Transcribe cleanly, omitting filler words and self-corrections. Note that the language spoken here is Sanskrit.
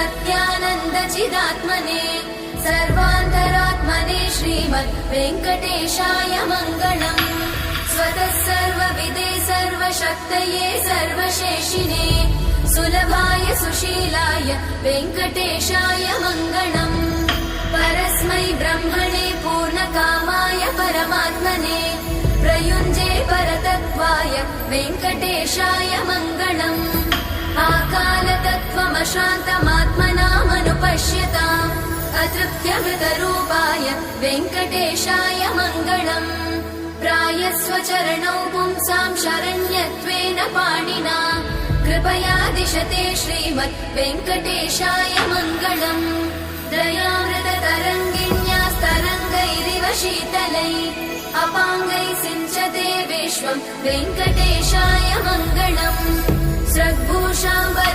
सत्यानन्दचिदात्मने सर्वान्तरात्मने श्रीमद् वेङ्कटेशाय मङ्गलम्। स्वतः सर्वविदे सर्वशक्तये सर्वशेषिणे सुलभाय सुशीलाय वेङ्कटेशाय मङ्गलम्। परस्मै ब्रह्मणे पूर्णकामाय परमात्मने प्रयुञ्जे परतत्त्वाय वेङ्कटेशाय मङ्गलम्। आकालतत्त्वमशान्तमात्मनामनुपश्यताम् अतृप्त्यमृतरूपाय वेङ्कटेशाय मङ्गलम्। प्रायस्वचरणौ पुंसां शरण्यत्वेन पाणिना कृपया दिशते श्रीमद् वेङ्कटेशाय मङ्गलम्। दयामृततरङ्गिण्यास्तरङ्गैरिव शीतलै अपाङ्गैः सिञ्चते विश्वं वेङ्कटेशाय मङ्गलम्। स्रग्भूषां